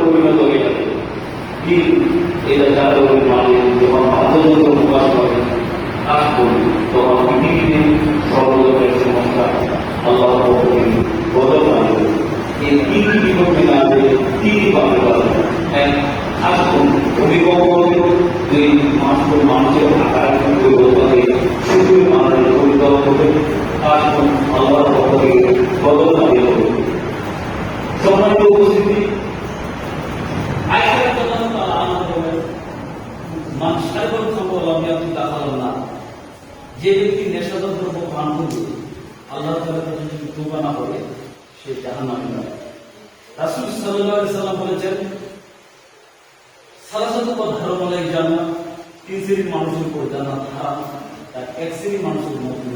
পরিণত হয়ে যাবে। দিন এটা জাতীয় মানুষ যখন আন্দোলন প্রকাশ করে আসবো, তখন পৃথিবীতে সর্বদলের সমস্যা আল্লাহ বদল আনবে। এই তিনটি বিপক্ষে না আসবে, তিনটি পাবে আসুন অভিভাবক দুই মানুষের আকার পরিবর্তন সুখের মানুষের পরিবর্তন হবে। আসুন আল্লাহর পক্ষ থেকে বদল আনবে। সম্মানিত উপস্থিতি, যে ব্যক্তি নেশাদার দ্রব্য পান করবে আল্লাহ তাআলার কাছে যদি তওবা না করে সে জাহান্নামে যাবে। রাসূল সাল্লাল্লাহু আলাইহি সাল্লাম বলেছেন, সালাসাতু হারামাল জান্নাত, তিন শ্রেণীর মানুষের উপর জান্নাত হারাম। তার এক শ্রেণীর মানুষের মধ্যে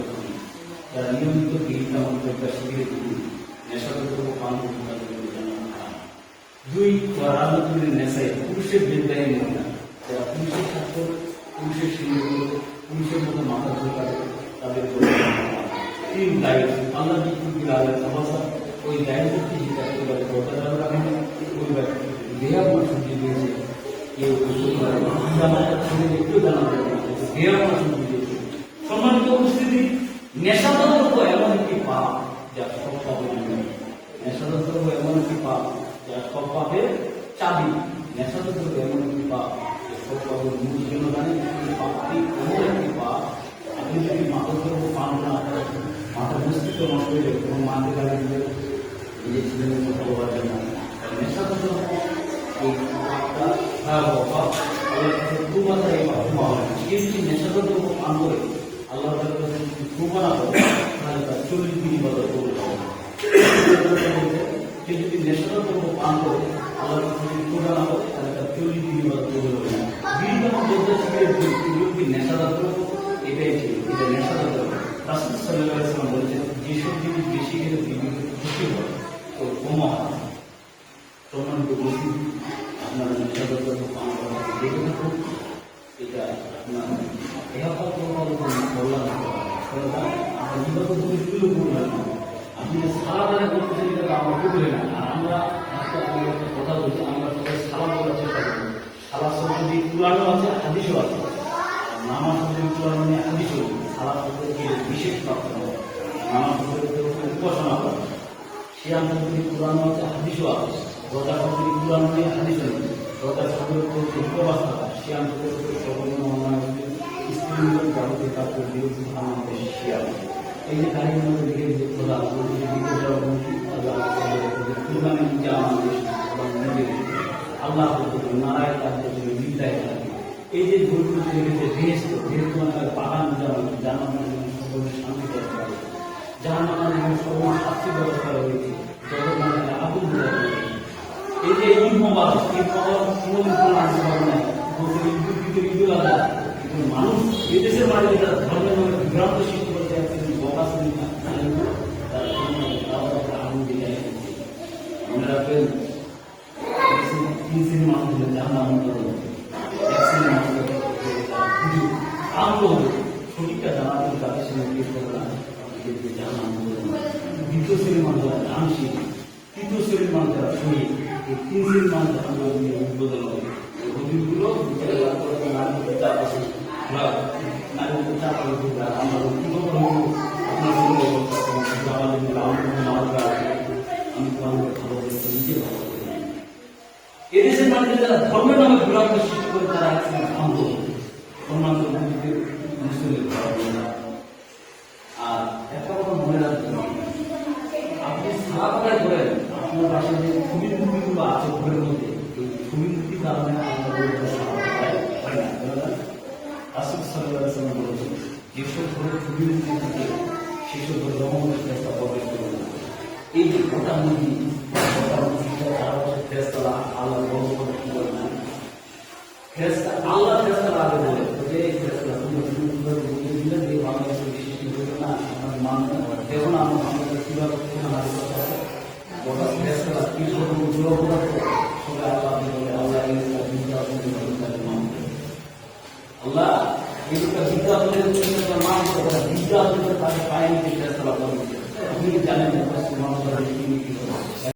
যারা নিয়মিত বিড়িটা মধ্যে সিগারেট নেশাদার দ্রব্য পান করবে তাদের জান্নাত হারাম। দুই, রাজনীতির নেশায় পুরুষের বেদায় মহিলা যারা পুলিশের ছাত্র, পুলিশের সিংহ, পুলিশের মতো মাথা ধরে তাদের তিন দায়িত্ব আল্লাহ অবস্থা ওই দায়িত্বটি ওই দেহা সবজি দিয়েছে কেউ একটু জানা দেহা সবজি দিয়েছে। সম্মানিত উপস্থিতি, নেশাদার দ্রব্য এমন একটি পাপ যা সব পাপের নেশাদার দ্রব্য এমন একটি পাপ যা সব পাপের চাবি। নেশাদার দ্রব্য এমন একটি পাপ সব পাপের মূল জন্য জানেন পাপটি এমন একটি পাপ। আপনি যদি মাদক দ্রব্য পান না করেন, মাথার মস্তিষ্ক নষ্ট হয়ে যাবে এবং মাকে গালি দিলে নিজের ছেলেমেয়ের কথা বলার জন্য নেশাদার দ্রব্য এই পাপটা ভয়াবহ পাপ। আল্লাহর কাছে তওবা এই পাপ ক্ষমা হবে। কিন্তু নেশাদার দ্রব্য পান করে আল্লাহর কাছে যদি তওবা না করে তাহলে তার 40 দিন ইবাদত করতে হবে। কেউ যদি নেশাদার দ্রব্য পান করে আল্লাহর কাছে যদি তওবা না করে তাহলে তার 40 দিন ইবাদত করতে হবে না। নেশাদার দ্রব্য এটাই ছিল, এটা নেশাদার দ্রব্য। রাসূল সাল্লাল্লাহু আলাইহি ওয়াসাল্লাম বলেছেন, যেসব জিনিস বেশি খেলে বিবেকে ক্ষতি হয় তো ক্ষমা হয়। সম্মানিত উপস্থিতি, আপনারা নেশাদার দ্রব্য পান করা দেখে থাকুন, এটা আপনার হেফাজত কল্যাণ আপনার বিগত দূরে করলেন না, আপনি সারা দ্বারা করতেছেন এটা আমরা করলেন না। আর আমরা একটা কথা বলছি, আমরা সবাই সালা বলার চেষ্টা করি। সালা শব্দ পুরানো আছে, হাদিসও আছে। নামাজ শব্দ পুরানো নিয়ে হাদিসও, সালা শব্দকে বিশেষ প্রাপ্ত হবে। নামাজ শব্দকে উপাসনা করা, সিয়াম শব্দ পুরানো আছে, হাদিসও আছে। রোজা শব্দ পুরানো নিয়ে হাদিসও নেই। রোজা শব্দ উপবাস থাকা, সিয়াম শব্দ সর্বনিম্ন স্ত্রী যাবতীয় কাজ করে বিরোধী আমাদের সিয়াম। এই যে তারিখের মধ্যে লিখে যে খোদা আল্লাহ নারায়ণ তাদের বিদ্যায় থাকে। এই যে ভুলগুলো লিখেছে বেহেশত, যেহেতু বাগান জানার সকলের শান্তি ব্যবস্থা রয়েছে, জাহান্নামের সকল শাস্তি ব্যবস্থা রয়েছে, জগৎ মানে আগুন দেওয়া রয়েছে। এই যে ঈদ মোবারক, ঈদ মোবারক কোনোদিন কোনো আসতে পারবে না, ঈদুল আজহা। কিন্তু মানুষ বিদেশের মাঝে এটা ধর্মের নামে বিভ্রান্ত সৃষ্টি করতে যাচ্ছে, বকাশ আগুন দিয়ে মনে রাখবেন, তিন শ্রেণীর মানুষ জাহান্নাম সঠিকটা জানার জন্য তাদের সঙ্গে জাহান্নাম। দ্বিতীয় শ্রেণীর মানুষ যারা আংশিক, তৃতীয় শ্রেণীর মানুষ যারা শহীদ, এই তিন শ্রেণীর মানুষ জাহান্নাম নিয়ে উদ্বোধন হবে। হবিগুলো এদেশের মানুষের যারা ধর্মের নামে বিভ্রান্ত সৃষ্টি করে তারা আন্দোলন আর একটা কথা মনে রাখবেন, আপনি সারা কথায় করেন আপনার পাশে যে ছবি মুক্তিগুলো আছে ঘরের মধ্যে, এই ছবি মুক্তির কারণে রাসূল সাল্লাল্লাহু আলাইহি ওয়াসাল্লাম বলেছেন, যেসব ঘরে ছবি মুক্তি থাকে সেসব ঘরে রহমতের ফেরেশতা প্রবেশ করবে না। এই যে ঘটামুখী ফেরেশতারা আল্লাহ ফেরেশতা আল্লাহ ফেরেশতারা আগে বলে যে ফেরেশতা দিলে যে বাংলাদেশের সৃষ্টি করবে না আপনার মান দেখুন আমার বাংলাদেশ কিভাবে গোটা ফেরেশতারা কি সবাই আল্লাহ বলে আল্লাহ আল্লাহ এই বিদ্যা বিদ্যা তাকে পায়নি ফেরেশতারা আপনি জানেন